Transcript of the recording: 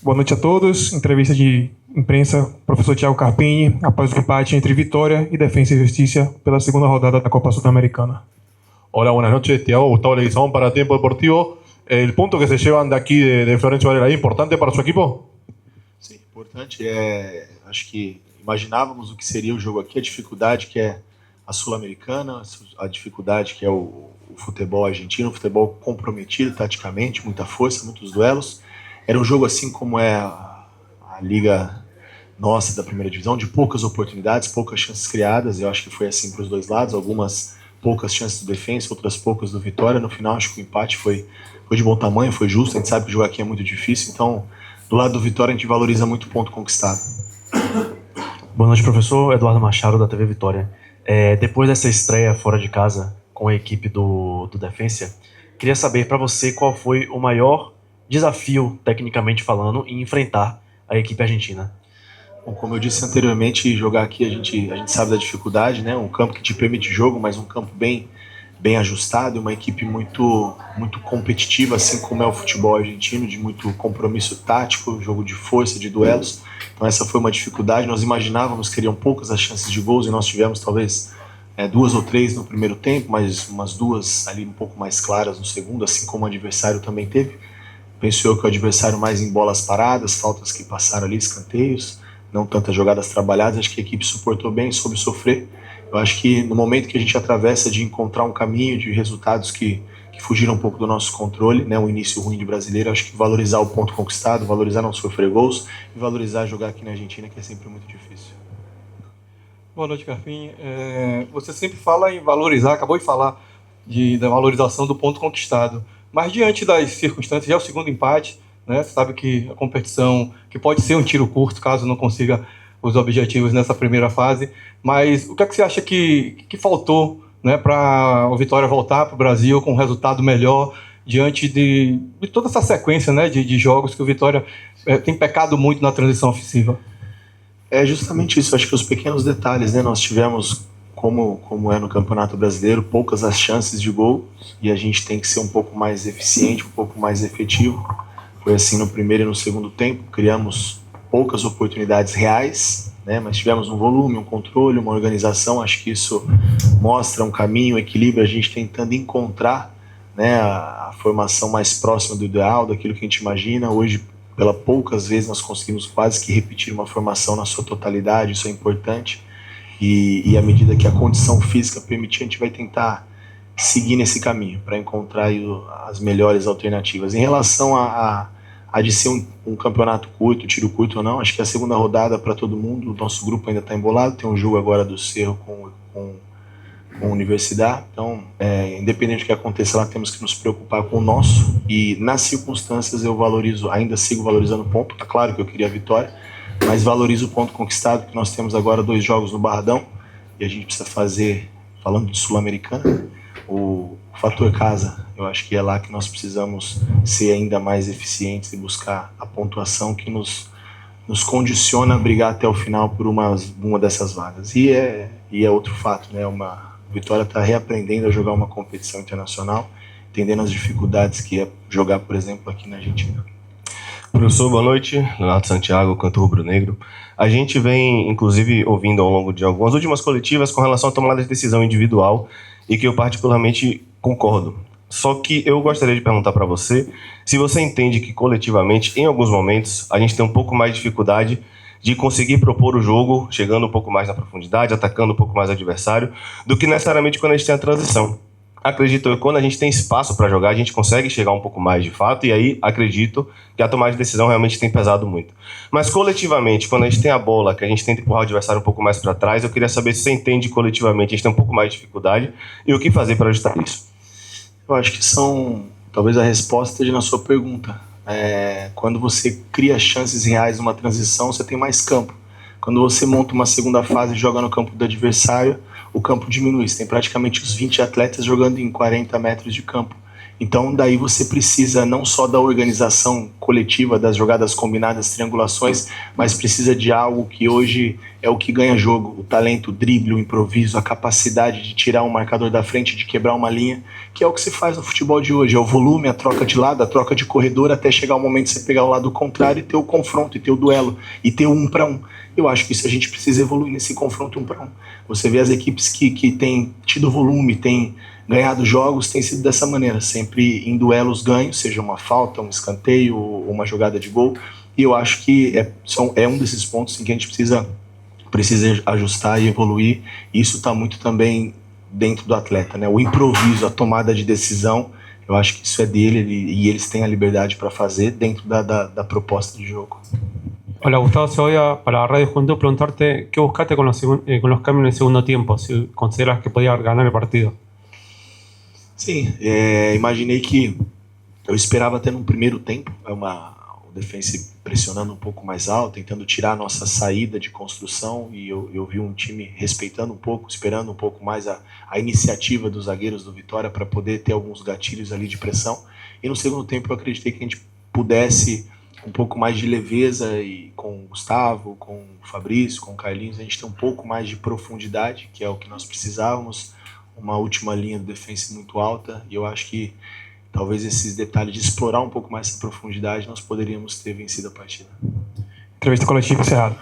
Boa noite a todos. Entrevista de imprensa, professor Thiago Carpini, após o empate entre Vitória y Defensa y Justicia pela segunda rodada da Copa Sudamericana. Hola, buenas noches. Thiago, Gustavo Leguizamón para Tiempo Deportivo. El punto que se llevan de aquí de Florencio Varela, ¿es importante para su equipo? Sim, importante. Acho que imaginávamos o que seria o jogo aqui, a dificuldade que é a Sul-Americana, a dificuldade que é o futebol argentino, o futebol comprometido taticamente, muita força, muitos duelos. Era um jogo assim como é a liga nossa da primeira divisão, de poucas oportunidades, poucas chances criadas. Eu acho que foi assim para os dois lados, algumas poucas chances do Defensa, outras poucas do Vitória. No final, acho que o empate foi de bom tamanho, foi justo. A gente sabe que o jogo aqui é muito difícil, então do lado do Vitória a gente valoriza muito o ponto conquistado. Boa noite, professor. Eduardo Machado, da TV Vitória. Depois dessa estreia fora de casa com a equipe do Defensa, queria saber para você qual foi o maior desafio, tecnicamente falando, em enfrentar a equipe argentina. Bom, como eu disse anteriormente, jogar aqui a gente sabe da dificuldade, né? Um campo que te permite jogo, mas um campo bem ajustado, uma equipe muito competitiva, assim como é o futebol argentino, de muito compromisso tático, jogo de força, de duelos. Então essa foi uma dificuldade. Nós imaginávamos que seriam poucas as chances de gols e nós tivemos talvez 2 ou 3 no primeiro tempo, mas umas 2 ali um pouco mais claras no segundo, assim como o adversário também teve. Penso eu que o adversário mais em bolas paradas, faltas que passaram ali, escanteios, não tantas jogadas trabalhadas. Acho que a equipe suportou bem, soube sofrer. Eu acho que no momento que a gente atravessa de encontrar um caminho de resultados que fugiram um pouco do nosso controle, né, um início ruim de Brasileiro, acho que valorizar o ponto conquistado, valorizar não sofrer gols e valorizar jogar aqui na Argentina, que é sempre muito difícil. Boa noite, Carpini. Você sempre fala em valorizar, acabou de falar da valorização do ponto conquistado, mas diante das circunstâncias, já é o segundo empate, né? Você sabe que a competição, que pode ser um tiro curto, caso não consiga os objetivos nessa primeira fase, mas o que é que você acha que faltou, né, para o Vitória voltar para o Brasil com um resultado melhor diante de toda essa sequência, né, de jogos que o Vitória tem pecado muito na transição ofensiva? É justamente isso, acho que os pequenos detalhes, né, nós tivemos, como é no Campeonato Brasileiro, poucas as chances de gol e a gente tem que ser um pouco mais eficiente, um pouco mais efetivo. Foi assim no primeiro e no segundo tempo, criamos poucas oportunidades reais, né, mas tivemos um volume, um controle, uma organização. Acho que isso mostra um caminho, um equilíbrio, a gente tentando encontrar, né, a formação mais próxima do ideal, daquilo que a gente imagina. Hoje, pela poucas vezes, nós conseguimos quase que repetir uma formação na sua totalidade, isso é importante, e à medida que a condição física permitir, a gente vai tentar seguir nesse caminho para encontrar as melhores alternativas. Em relação a de ser um campeonato curto, tiro curto ou não, acho que a segunda rodada para todo mundo, o nosso grupo ainda está embolado, tem um jogo agora do Cerro com a Universidade, então independente do que aconteça lá, temos que nos preocupar com o nosso, e nas circunstâncias eu valorizo, ainda sigo valorizando o ponto. É claro que eu queria a vitória, mas valorizo o ponto conquistado, que nós temos agora 2 jogos no Barradão, e a gente precisa fazer, falando de Sul-Americana, o fator casa. Eu acho que é lá que nós precisamos ser ainda mais eficientes e buscar a pontuação que nos condiciona a brigar até o final por uma dessas vagas. E é outro fato, né? A Vitória está reaprendendo a jogar uma competição internacional, entendendo as dificuldades que é jogar, por exemplo, aqui na Argentina. Professor, boa noite. Leonardo Santiago, Canto Rubro-Negro. A gente vem, inclusive, ouvindo ao longo de algumas últimas coletivas com relação à tomada de decisão individual, e que eu particularmente concordo. Só que eu gostaria de perguntar para você se você entende que coletivamente, em alguns momentos, a gente tem um pouco mais de dificuldade de conseguir propor o jogo, chegando um pouco mais na profundidade, atacando um pouco mais o adversário, do que necessariamente quando a gente tem a transição. Acredito que quando a gente tem espaço para jogar, a gente consegue chegar um pouco mais de fato, e aí acredito que a tomada de decisão realmente tem pesado muito. Mas coletivamente, quando a gente tem a bola, que a gente tenta empurrar o adversário um pouco mais para trás, eu queria saber se você entende coletivamente a gente tem um pouco mais de dificuldade e o que fazer para ajustar isso. Eu acho que talvez a resposta esteja na sua pergunta. Quando você cria chances reais numa transição, você tem mais campo. Quando você monta uma segunda fase e joga no campo do adversário, o campo diminui. Você tem praticamente os 20 atletas jogando em 40 metros de campo. Então daí você precisa não só da organização coletiva, das jogadas combinadas, triangulações, mas precisa de algo que hoje é o que ganha jogo, o talento, o drible, o improviso, a capacidade de tirar um marcador da frente, de quebrar uma linha, que é o que se faz no futebol de hoje, é o volume, a troca de lado, a troca de corredor, até chegar o momento de você pegar o lado contrário e ter o confronto, e ter o duelo, e ter o 1 para 1. Eu acho que isso a gente precisa evoluir nesse confronto 1 para 1. Você vê as equipes que têm tido volume, têm ganhado jogos, tem sido dessa maneira, sempre em duelos ganhos, seja uma falta, um escanteio ou uma jogada de gol, e eu acho que é um desses pontos em que a gente precisa ajustar e evoluir, e isso está muito também dentro do atleta, né? O improviso, a tomada de decisão, eu acho que isso é dele e eles têm a liberdade para fazer dentro da proposta de jogo. Hola Gustavo Segovia, para la Radio Juventud, preguntarte qué buscaste con los cambios en el segundo tiempo, si consideras que podía ganar el partido. Sim, imaginei que eu esperava ter num primeiro tempo o defense pressionando um pouco mais alto, tentando tirar a nossa saída de construção, e eu vi um time respeitando um pouco, esperando um pouco mais a iniciativa dos zagueiros do Vitória para poder ter alguns gatilhos ali de pressão, e no segundo tempo eu acreditei que a gente pudesse um pouco mais de leveza, e com o Gustavo, com o Fabrício, com o Carlinhos, a gente ter um pouco mais de profundidade, que é o que nós precisávamos, uma última linha do defensa muito alta, e eu acho que talvez esses detalhes de explorar um pouco mais essa profundidade nós poderíamos ter vencido a partida. Entrevista coletiva encerrada.